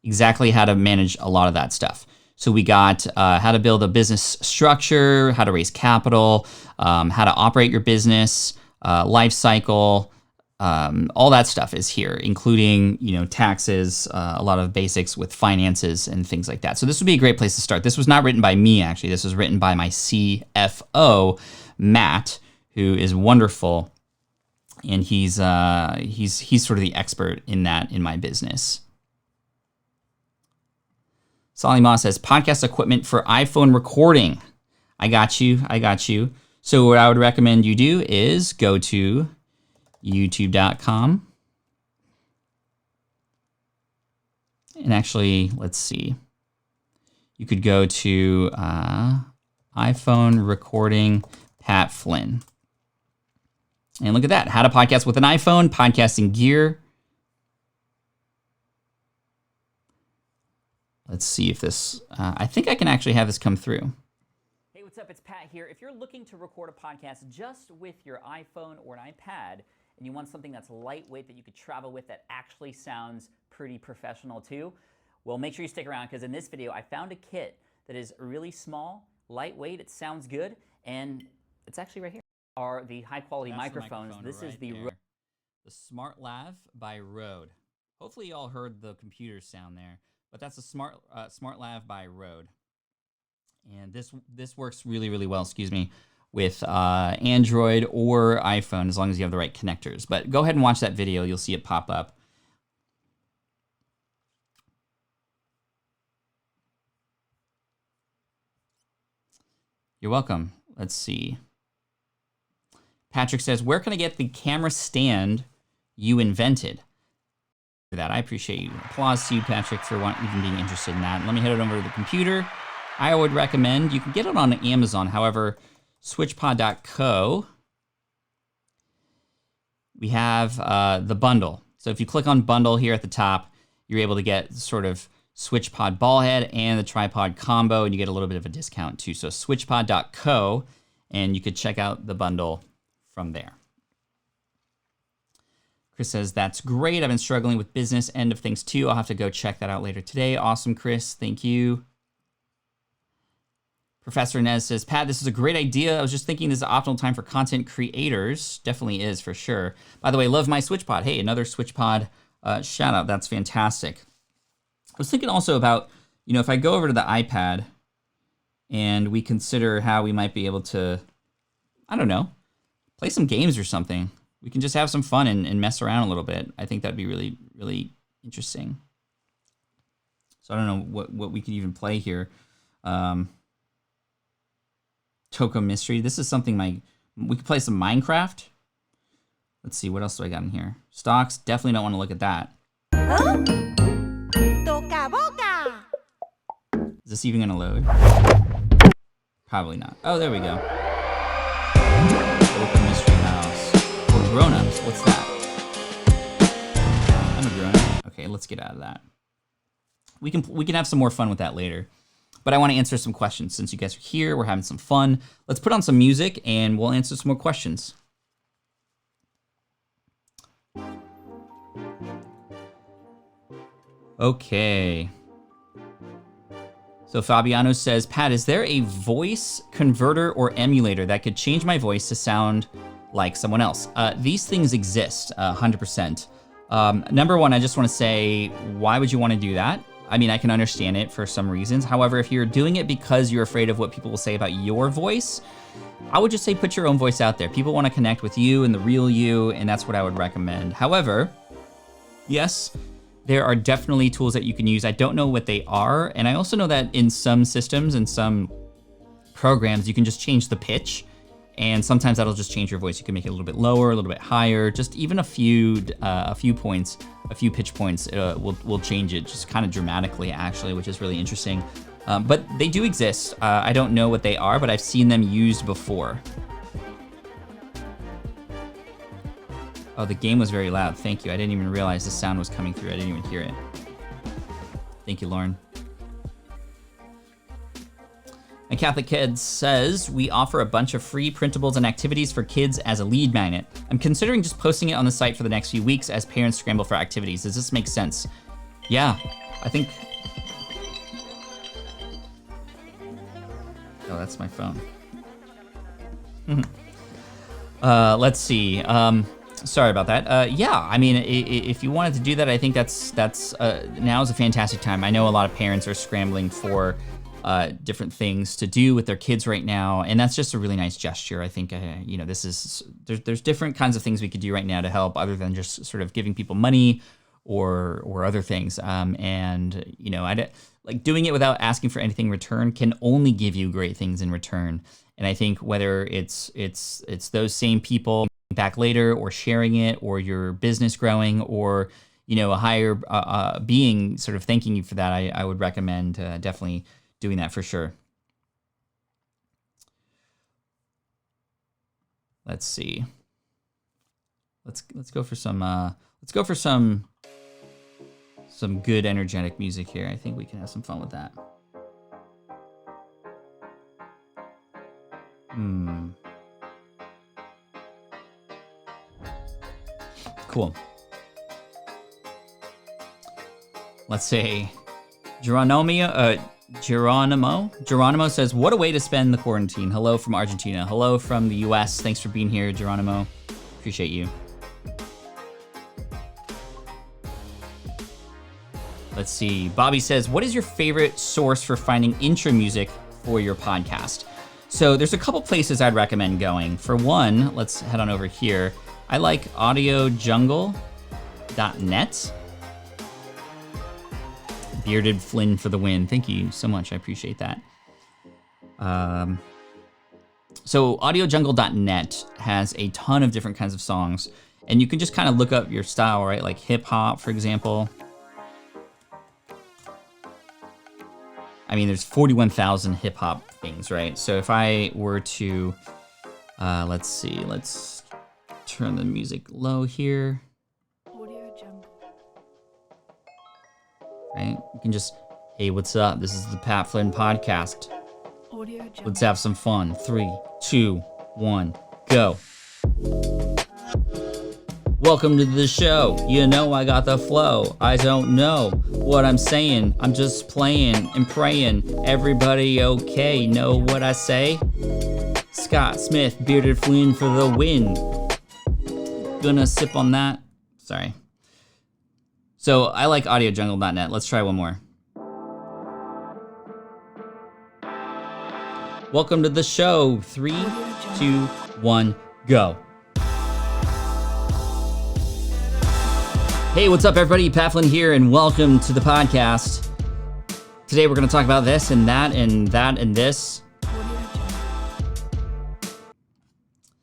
exactly how to manage a lot of that stuff. So we got how to build a business structure, how to raise capital, how to operate your business, life cycle, all that stuff is here, including taxes, a lot of basics with finances and things like that. So this would be a great place to start. This was not written by me, actually. This was written by my CFO, Matt, who is wonderful, and he's sort of the expert in that in my business. Solly Moss says, podcast equipment for iPhone recording. I got you. So what I would recommend you do is go to youtube.com. And actually, let's see. You could go to iPhone recording Pat Flynn. And look at that. How to podcast with an iPhone, podcasting gear. Let's see if this, I think I can actually have this come through. Hey, what's up? It's Pat here. If you're looking to record a podcast just with your iPhone or an iPad, and you want something that's lightweight that you could travel with that actually sounds pretty professional too, well, make sure you stick around because in this video, I found a kit that is really small, lightweight, it sounds good, and it's actually right here. Are the high quality microphones. This is the Smart Lav by Rode. Hopefully you all heard the computer sound there. But that's a Smart Lav by Rode. And this works really, really well, with Android or iPhone, as long as you have the right connectors. But go ahead and watch that video. You'll see it pop up. You're welcome. Let's see. Patrick says, where can I get the camera stand you invented? that. I appreciate you. Applause to you, Patrick, for even being interested in that. Let me head it over to the computer. I would recommend, you can get it on Amazon. However, switchpod.co, we have the bundle. So if you click on bundle here at the top, you're able to get sort of SwitchPod ball head and the tripod combo, and you get a little bit of a discount too. So switchpod.co, and you could check out the bundle from there. Chris says, that's great. I've been struggling with business end of things too. I'll have to go check that out later today. Awesome, Chris. Thank you. Professor Nez says, Pat, this is a great idea. I was just thinking this is an optimal time for content creators. Definitely is, for sure. By the way, love my SwitchPod. Hey, another SwitchPod shout out. That's fantastic. I was thinking also about, if I go over to the iPad and we consider how we might be able to, I don't know, play some games or something. We can just have some fun and mess around a little bit. I think that'd be really, really interesting. So I don't know what we could even play here. Toko Mystery. This is something we could play some Minecraft. Let's see, what else do I got in here? Stocks, definitely don't want to look at that. Huh? Toca boca. Is this even gonna load? Probably not. Oh, there we go. Toko Mystery House. For grown-ups, what's that? I'm a grown-up. Okay, let's get out of that. We can have some more fun with that later. But I want to answer some questions. Since you guys are here, we're having some fun. Let's put on some music and we'll answer some more questions. Okay. So Fabiano says, Pat, is there a voice converter or emulator that could change my voice to sound like someone else? These things exist, 100%. Number one, I just want to say, why would you want to do that? I mean, I can understand it for some reasons. However, if you're doing it because you're afraid of what people will say about your voice, I would just say put your own voice out there. People want to connect with you and the real you, and that's what I would recommend. However, yes, there are definitely tools that you can use. I don't know what they are, and I also know that in some systems and some programs, you can just change the pitch, and sometimes that'll just change your voice. You can make it a little bit lower, a little bit higher, just even a few points, a few pitch points will change it just kind of dramatically, actually, which is really interesting. But they do exist. I don't know what they are, but I've seen them used before. Oh, the game was very loud. Thank you. I didn't even realize the sound was coming through. I didn't even hear it. Thank you, Lauren. And Catholic Kids says, we offer a bunch of free printables and activities for kids as a lead magnet. I'm considering just posting it on the site for the next few weeks as parents scramble for activities. Does this make sense? Yeah, I think... Oh, that's my phone. Let's see. Sorry about that. Yeah, I mean, if you wanted to do that, I think that's now is a fantastic time. I know a lot of parents are scrambling for different things to do with their kids right now, and that's just a really nice gesture. I think this is there's different kinds of things we could do right now to help, other than just sort of giving people money or other things. And like doing it without asking for anything in return can only give you great things in return. And I think whether it's those same people back later, or sharing it, or your business growing, or a higher being sort of thanking you for that, I would recommend definitely doing that for sure. Let's see. Let's go for some good energetic music here. I think we can have some fun with that. Cool. Let's say Geronimo says, what a way to spend the quarantine. Hello from Argentina. Hello from the US. Thanks for being here, Geronimo. Appreciate you. Let's see. Bobby says, what is your favorite source for finding intro music for your podcast? So there's a couple places I'd recommend going. For one, let's head on over here. I like audiojungle.net. Bearded Flynn for the win. Thank you so much. I appreciate that. So audiojungle.net has a ton of different kinds of songs. And you can just kind of look up your style, right? Like hip hop, for example. I mean, there's 41,000 hip hop things, right? So if I were to, let's see, let's turn the music low here. Right? You can just, hey, what's up? This is the Pat Flynn podcast. Let's have some fun. 3, 2, 1, go. Welcome to the show. You know I got the flow. I don't know what I'm saying. I'm just playing and praying. Everybody okay? Know what I say? Scott Smith, Bearded Flynn for the win. Gonna sip on that. Sorry. So I like audiojungle.net. Let's try one more. Welcome to the show. 3, 2, 1, go. Hey, what's up, everybody? Pat Flynn here, and welcome to the podcast. Today we're going to talk about this and that and that and this.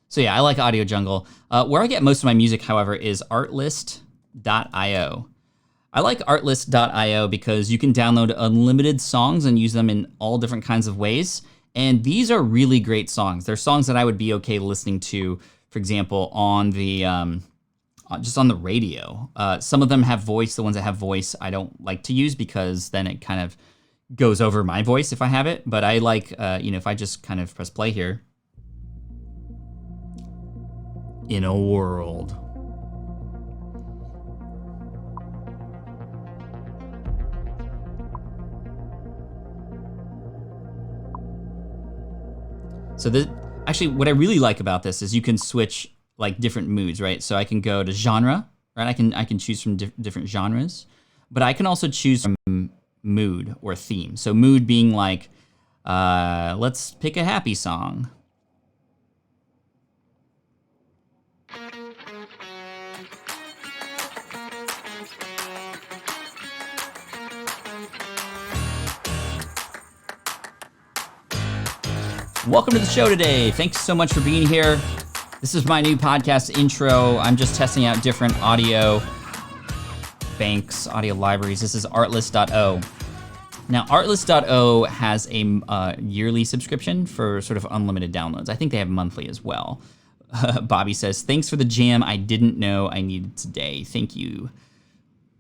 So yeah, I like Audio Jungle. Where I get most of my music, however, is artlist.io. I like artlist.io because you can download unlimited songs and use them in all different kinds of ways. And these are really great songs. They're songs that I would be okay listening to, for example, on the just on the radio. Some of them have voice. The ones that have voice I don't like to use because then it kind of goes over my voice if I have it. But I like, if I just kind of press play here. In a world. So actually, what I really like about this is you can switch like different moods, right? So I can go to genre, right? I can choose from different genres, but I can also choose from mood or theme. So mood being like, let's pick a happy song. Welcome to the show today. Thanks so much for being here. This is my new podcast intro. I'm just testing out different audio banks, audio libraries. This is artlist.io. Now, artlist.io has a yearly subscription for sort of unlimited downloads. I think they have monthly as well. Bobby says, thanks for the jam I didn't know I needed today. Thank you.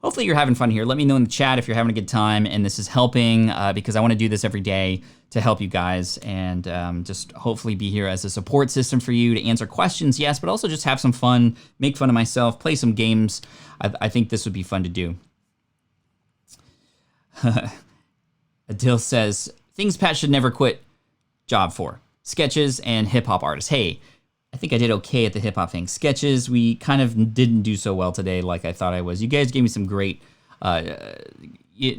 Hopefully you're having fun here. Let me know in the chat if you're having a good time and this is helping because I want to do this every day to help you guys and just hopefully be here as a support system for you to answer questions, yes, but also just have some fun, make fun of myself, play some games. I think this would be fun to do. Adil says, things Pat should never quit job for. Sketches and hip-hop artists. Hey, I think I did okay at the hip-hop thing. Sketches, we kind of didn't do so well today like I thought I was. You guys gave me some great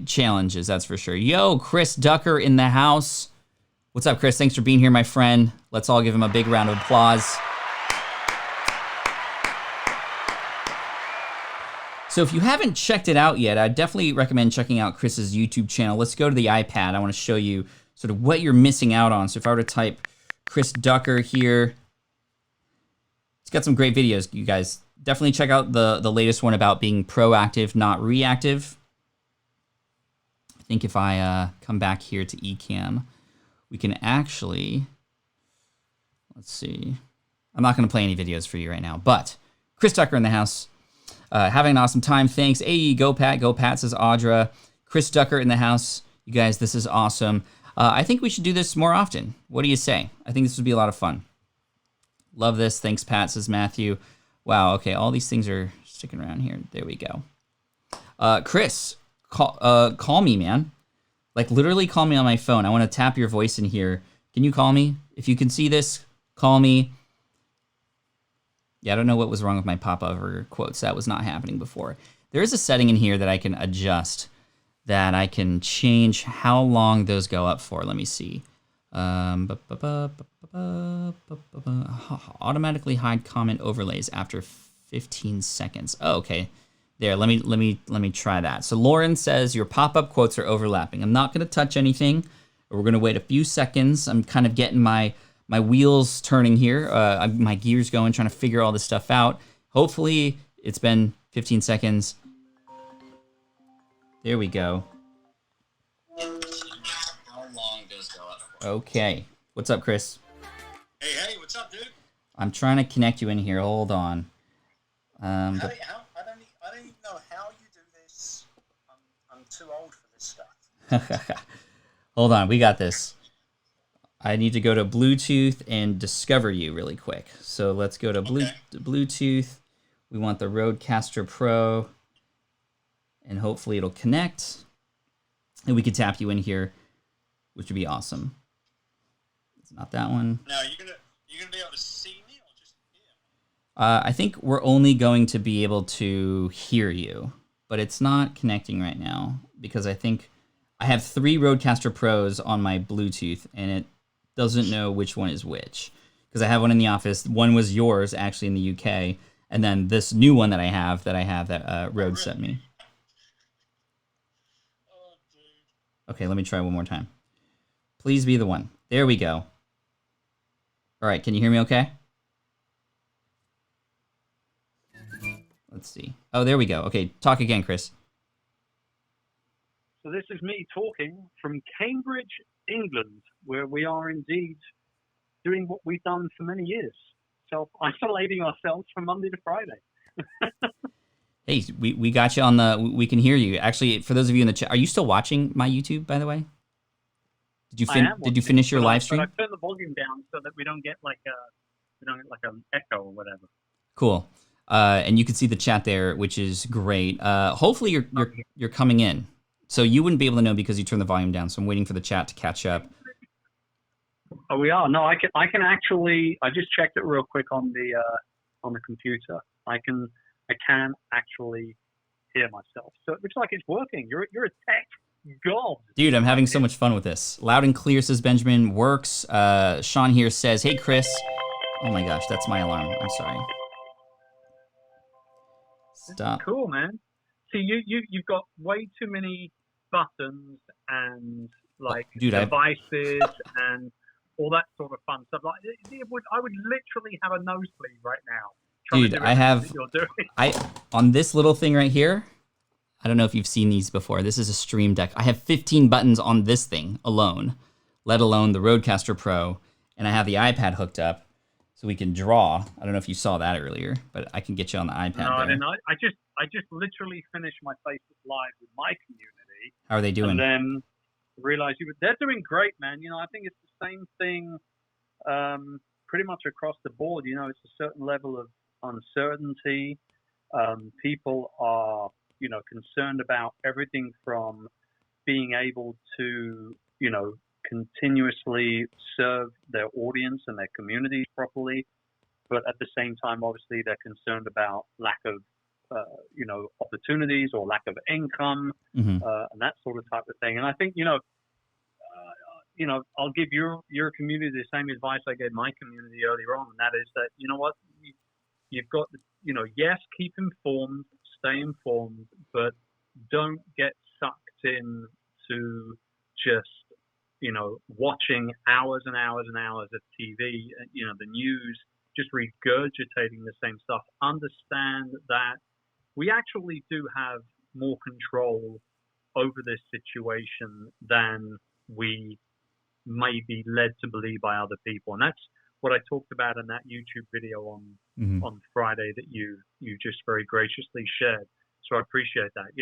challenges, that's for sure. Yo, Chris Ducker in the house. What's up, Chris? Thanks for being here, my friend. Let's all give him a big round of applause. So if you haven't checked it out yet, I definitely recommend checking out Chris's YouTube channel. Let's go to the iPad. I want to show you sort of what you're missing out on. So if I were to type Chris Ducker here, it's got some great videos, you guys. Definitely check out the latest one about being proactive, not reactive. I think if I come back here to Ecamm, we can actually, let's see. I'm not going to play any videos for you right now, but Chris Tucker in the house, having an awesome time. Thanks. Hey, go Pat, says Audra. Chris Tucker in the house. You guys, this is awesome. I think we should do this more often. What do you say? I think this would be a lot of fun. Love this. Thanks, Pat, says Matthew. Wow, okay, all these things are sticking around here. There we go. Chris, call me, man. Like, literally call me on my phone. I want to tap your voice in here. Can you call me? If you can see this, call me. Yeah, I don't know what was wrong with my pop-over quotes. That was not happening before. There is a setting in here that I can adjust, that I can change how long those go up for. Let me see. Automatically hide comment overlays after 15 seconds. Oh, okay. There, let me try that. So Lauren says your pop-up quotes are overlapping. I'm not going to touch anything. We're going to wait a few seconds. I'm kind of getting my wheels turning here, my gears going, trying to figure all this stuff out. Hopefully it's been 15 seconds. There we go. How long does go up for? Okay. What's up, Chris? Hey, what's up, dude? I'm trying to connect you in here. Hold on. I don't even know how you do this. I'm too old for this stuff. Hold on. We got this. I need to go to Bluetooth and discover you really quick. So let's go to Bluetooth. We want the Rodecaster Pro. And hopefully it'll connect. And we can tap you in here, which would be awesome. It's not that one. Now, you're gonna be able to see me or just hear me? I think we're only going to be able to hear you, but it's not connecting right now because I think I have 3 Rodecaster Pros on my Bluetooth, and it doesn't know which one is which. Because I have one in the office. One was yours, actually, in the UK, and then this new one that I have that Rode sent me. Oh, dude. Okay, let me try one more time. Please be the one. There we go. All right, can you hear me okay? Let's see. Oh, there we go. Okay, talk again, Chris. So this is me talking from Cambridge, England, where we are indeed doing what we've done for many years, self-isolating ourselves from Monday to Friday. Hey, we got you on the. We can hear you. Actually, for those of you in the chat, are you still watching my YouTube? By the way, did you finish your live stream? But I turned the volume down so that we don't get like an echo or whatever. Cool. And you can see the chat there, which is great. Hopefully you're coming in. So you wouldn't be able to know because you turned the volume down. So I'm waiting for the chat to catch up. Oh, we are. No, I can actually. I just checked it real quick on the computer. I can actually hear myself. So it looks like it's working. You're a tech god. Dude, I'm having so much fun with this. Loud and clear, says Benjamin. Works. Sean here says, hey, Chris. Oh my gosh, that's my alarm. I'm sorry. Stop. Cool, man. See, you've got way too many buttons and devices and all that sort of fun stuff. Like, I would literally have a nosebleed right now. Dude, on this little thing right here, I don't know if you've seen these before. This is a Stream Deck. I have 15 buttons on this thing alone, let alone the Rodecaster Pro, and I have the iPad hooked up so we can draw. I don't know if you saw that earlier, but I can get you on the iPad. No, I didn't. I just literally finished my Facebook Live with my community. How are they doing? And then realized they're doing great, man. I think it's the same thing pretty much across the board. It's a certain level of uncertainty. People are, concerned about everything from being able to, continuously serve their audience and their communities properly. But at the same time, obviously, they're concerned about lack of, opportunities or lack of income, and that sort of type of thing. And I think, I'll give your community the same advice I gave my community earlier on, and that is that, you've got, yes, keep informed, stay informed, but don't get sucked in to just, watching hours and hours and hours of TV, the news, just regurgitating the same stuff. Understand that we actually do have more control over this situation than we may be led to believe by other people. And that's what I talked about in that YouTube video on Friday that you just very graciously shared. So I appreciate that.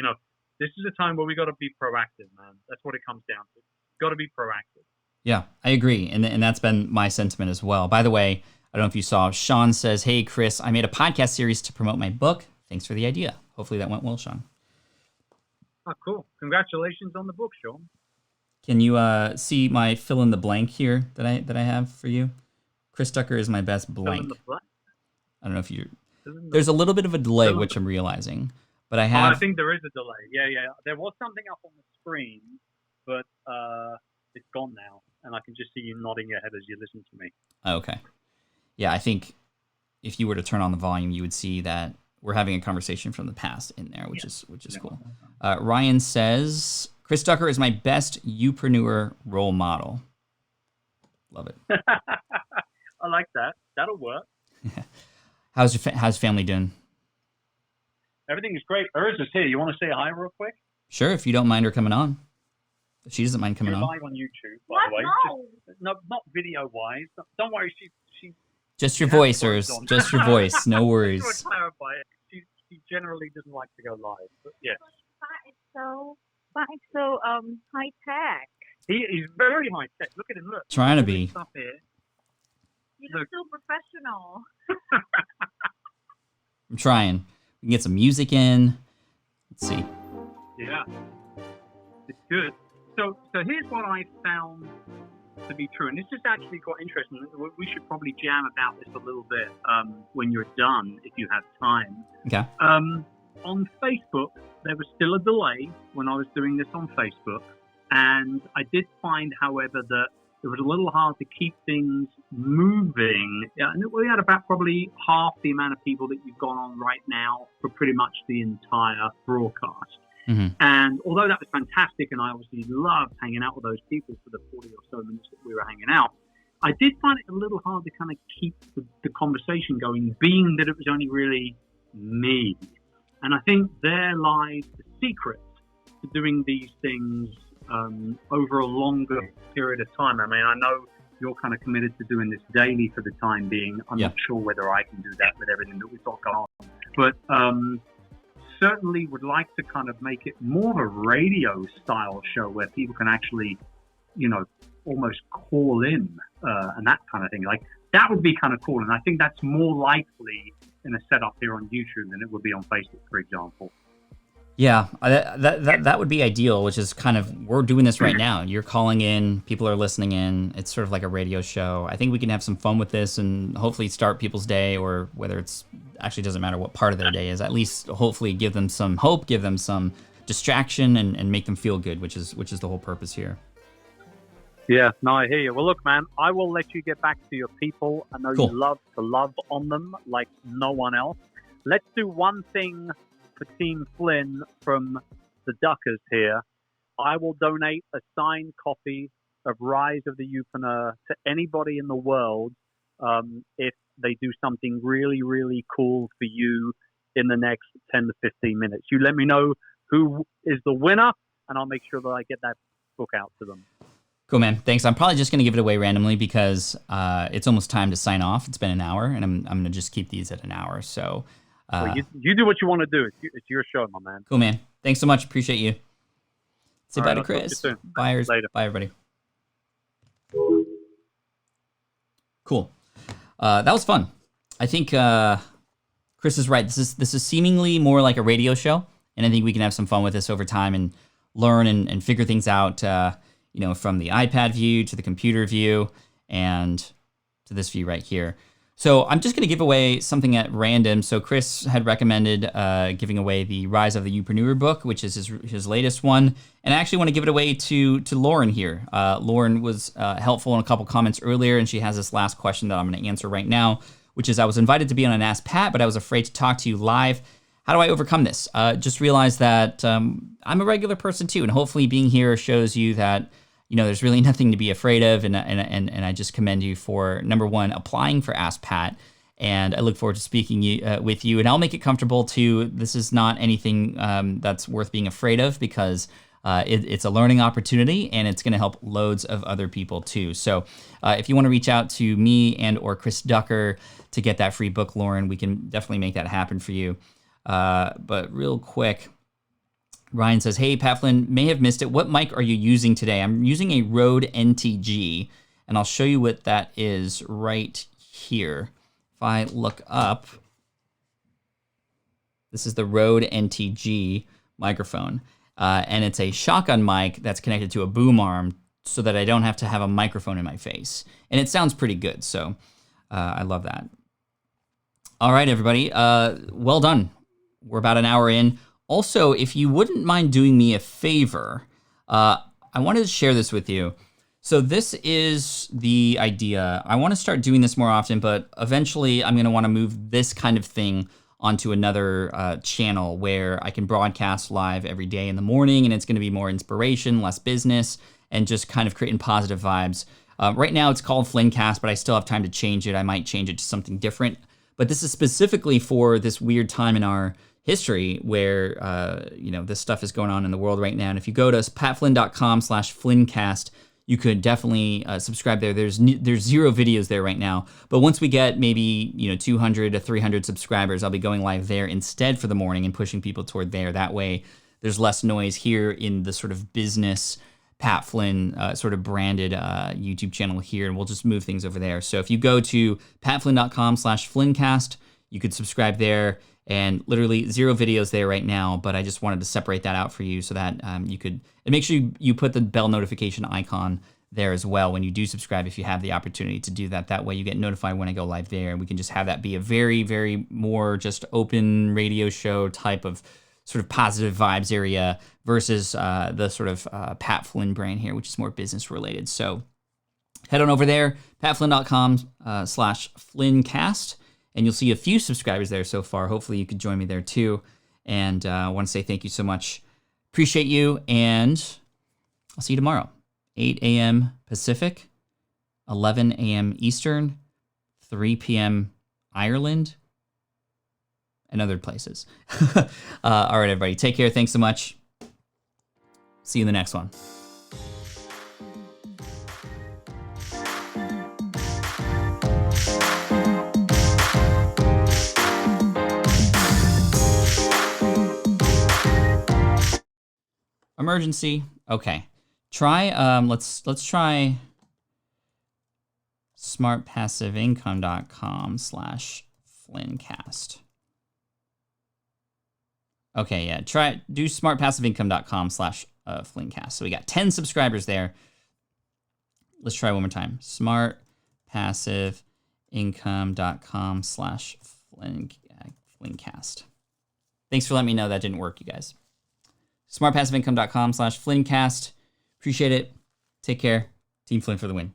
This is a time where we got to be proactive, man. That's what it comes down to. Got to be proactive. Yeah, I agree. And that's been my sentiment as well. By the way, I don't know if you saw, Sean says, hey, Chris, I made a podcast series to promote my book. Thanks for the idea. Hopefully that went well, Sean. Oh, cool. Congratulations on the book, Sean. Can you see my fill in the blank here that I have for you? Chris Tucker is my best blank. I don't know if there's a little bit of a delay, which I'm realizing, but I have. I think there is a delay. Yeah. There was something up on the screen, but it's gone now, and I can just see you nodding your head as you listen to me. Okay. Yeah, I think if you were to turn on the volume, you would see that we're having a conversation from the past in there, which is cool. Ryan says, Chris Tucker is my best youpreneur role model. Love it. I like that. That'll work. How's family doing? Everything is great. Urza's here. You want to say hi real quick? Sure, if you don't mind her coming on. If she doesn't mind coming You're on. live on YouTube, by the way. No, not video-wise. Don't worry, she Just your voice, Urs. Just your voice. No worries. Just to clarify, she generally doesn't like to go live, but yeah. But it's so high tech. He's very high tech. Look at him. Look. Trying to be. Stuff here. You look so professional. I'm trying. We can get some music in. Let's see. Yeah. It's good. So here's what I found to be true, and this is actually quite interesting. We should probably jam about this a little bit when you're done, if you have time. Okay. On Facebook, there was still a delay when I was doing this on Facebook, and I did find, however, that it was a little hard to keep things moving. And we had about probably half the amount of people that you've got on right now for pretty much the entire broadcast. Mm-hmm. And although that was fantastic, and I obviously loved hanging out with those people for the 40 or so minutes that we were hanging out, I did find it a little hard to kind of keep the conversation going, being that it was only really me. And I think there lies the secret to doing these things over a longer period of time. I mean, I know you're kind of committed to doing this daily for the time being. I'm not sure whether I can do that with everything that we've got going on. But certainly would like to kind of make it more of a radio style show where people can actually, almost call in and that kind of thing. Like, that would be kind of cool. And I think that's more likely in a setup here on YouTube than it would be on Facebook, for example. Yeah, that would be ideal, which is kind of, we're doing this right now. You're calling in, people are listening in. It's sort of like a radio show. I think we can have some fun with this and hopefully start people's day, or whether it's actually doesn't matter what part of their day is, at least hopefully give them some hope, give them some distraction and make them feel good, which is the whole purpose here. Yeah, no, I hear you. Well, look, man, I will let you get back to your people. I know Cool. You love to love on them like no one else. Let's do one thing for Team Flynn from the Duckers here. I will donate a signed copy of Rise of the Youpreneur to anybody in the world if they do something really, really cool for you in the next 10 to 15 minutes. You let me know who is the winner, and I'll make sure that I get that book out to them. Cool, man. Thanks. I'm probably just going to give it away randomly because it's almost time to sign off. It's been an hour, and I'm going to just keep these at an hour. So well, you do what you want to do. It's your show, my man. Cool, man. Thanks so much. Appreciate you. Say bye to Chris. I'll talk to you soon. Bye, Later. Bye, everybody. Cool. That was fun. I think Chris is right. This is seemingly more like a radio show, and I think we can have some fun with this over time and learn and figure things out. From the iPad view to the computer view and to this view right here. So I'm just going to give away something at random. So Chris had recommended giving away the Rise of the Youpreneur book, which is his latest one. And I actually want to give it away to Lauren here. Lauren was helpful in a couple comments earlier, and she has this last question that I'm going to answer right now, which is, I was invited to be on an Ask Pat, but I was afraid to talk to you live. How do I overcome this? Just realize that I'm a regular person too, and hopefully being here shows you that there's really nothing to be afraid of, and I just commend you for, number one, applying for Ask Pat, and I look forward to speaking with you, and I'll make it comfortable too. This is not anything that's worth being afraid of, because it's a learning opportunity, and it's going to help loads of other people too. So if you want to reach out to me and or Chris Ducker to get that free book, Lauren, we can definitely make that happen for you. But real quick, Ryan says, hey, Pat Flynn, may have missed it. What mic are you using today? I'm using a Rode NTG, and I'll show you what that is right here. If I look up, this is the Rode NTG microphone, and it's a shotgun mic that's connected to a boom arm so that I don't have to have a microphone in my face. And it sounds pretty good, so I love that. All right, everybody. Well done. We're about an hour in. Also, if you wouldn't mind doing me a favor, I wanted to share this with you. So this is the idea. I want to start doing this more often, but eventually I'm going to want to move this kind of thing onto another channel where I can broadcast live every day in the morning, and it's going to be more inspiration, less business, and just kind of creating positive vibes. Right now it's called FlynnCast, but I still have time to change it. I might change it to something different. But this is specifically for this weird time in our history where, you know, this stuff is going on in the world right now. And if you go to patflynn.com/FlynnCast, you could definitely subscribe there. There's 0 videos there right now. But once we get maybe, you know, 200 to 300 subscribers, I'll be going live there instead for the morning and pushing people toward there. That way there's less noise here in the sort of business Pat Flynn sort of branded YouTube channel here, and we'll just move things over there. So if you go to patflynn.com/FlynnCast, you could subscribe there, and literally 0 videos there right now, but I just wanted to separate that out for you so that you could, and make sure you put the bell notification icon there as well when you do subscribe if you have the opportunity to do that. That way you get notified when I go live there, and we can just have that be a very, very more just open radio show type of sort of positive vibes area versus the sort of Pat Flynn brand here, which is more business related. So head on over there, patflynn.com/FlynnCast, and you'll see a few subscribers there so far. Hopefully you could join me there too. And I want to say thank you so much. Appreciate you, and I'll see you tomorrow. 8 a.m. Pacific, 11 a.m. Eastern, 3 p.m. Ireland, and other places. All right, everybody. Take care. Thanks so much. See you in the next one. Emergency. Okay. Try, let's try smartpassiveincome.com/FlynnCast. Okay, yeah, do smartpassiveincome.com/FlynnCast. So we got 10 subscribers there. Let's try one more time. smartpassiveincome.com/FlynnCast. Thanks for letting me know that didn't work, you guys. smartpassiveincome.com/FlynnCast. Appreciate it. Take care. Team Flynn for the win.